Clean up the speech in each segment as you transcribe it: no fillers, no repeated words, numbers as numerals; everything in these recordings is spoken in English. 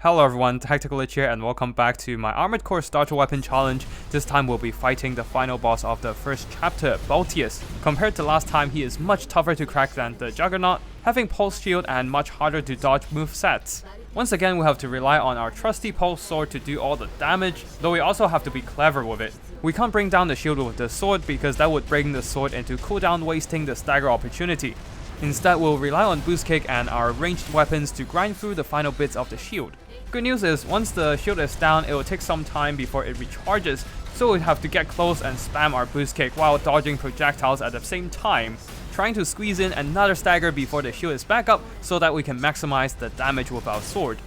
Hello everyone, Tactical Lich here and welcome back to my Armored Core Starter Weapon Challenge. This time we'll be fighting the final boss of the first chapter, Balteus. Compared to last time, he is much tougher to crack than the Juggernaut, having Pulse Shield and much harder to dodge movesets. Once again, we have to rely on our trusty Pulse Sword to do all the damage, though we also have to be clever with it. We can't bring down the shield with the sword because that would bring the sword into cooldown, wasting the stagger opportunity. Instead, we'll rely on Boost Kick and our ranged weapons to grind through the final bits of the shield. Good news is, once the shield is down, it will take some time before it recharges, so we have to get close and spam our Boost Kick while dodging projectiles at the same time, trying to squeeze in another stagger before the shield is back up so that we can maximize the damage with our sword.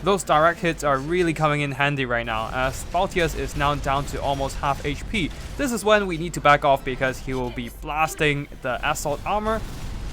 Those direct hits are really coming in handy right now, as Balteus is now down to almost half HP. This is when we need to back off because he will be blasting the assault armor,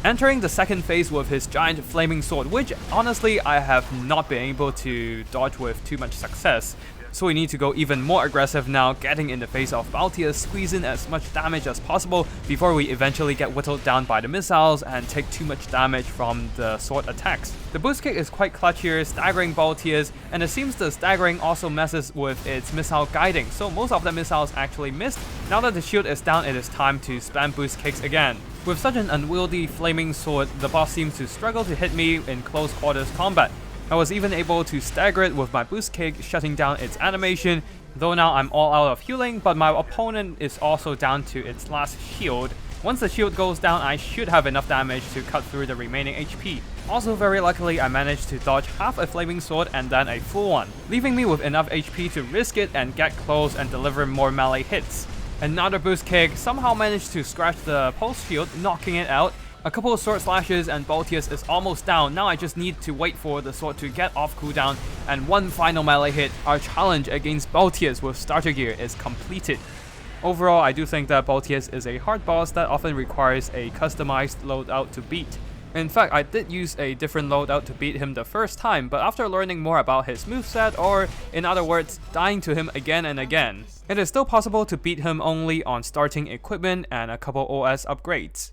entering the second phase with his giant flaming sword, which honestly I have not been able to dodge with too much success. So we need to go even more aggressive now, getting in the face of Balteus, squeeze in as much damage as possible before we eventually get whittled down by the missiles and take too much damage from the sword attacks. The Boost Kick is quite clutch here, staggering Balteus, and it seems the staggering also messes with its missile guiding, so most of the missiles actually missed. Now that the shield is down, it is time to spam Boost Kicks again. With such an unwieldy flaming sword, the boss seems to struggle to hit me in close quarters combat. I was even able to stagger it with my Boost Kick, shutting down its animation, though now I'm all out of healing, but my opponent is also down to its last shield. Once the shield goes down, I should have enough damage to cut through the remaining HP. Also very luckily, I managed to dodge half a flaming sword and then a full one, leaving me with enough HP to risk it and get close and deliver more melee hits. Another Boost Kick somehow managed to scratch the Pulse Shield, knocking it out. A couple of sword slashes and Balteus is almost down. Now I just need to wait for the sword to get off cooldown, and one final melee hit. Our challenge against Balteus with starter gear is completed. Overall, I do think that Balteus is a hard boss that often requires a customized loadout to beat. In fact, I did use a different loadout to beat him the first time, but after learning more about his moveset, or in other words, dying to him again and again, it is still possible to beat him only on starting equipment and a couple OS upgrades.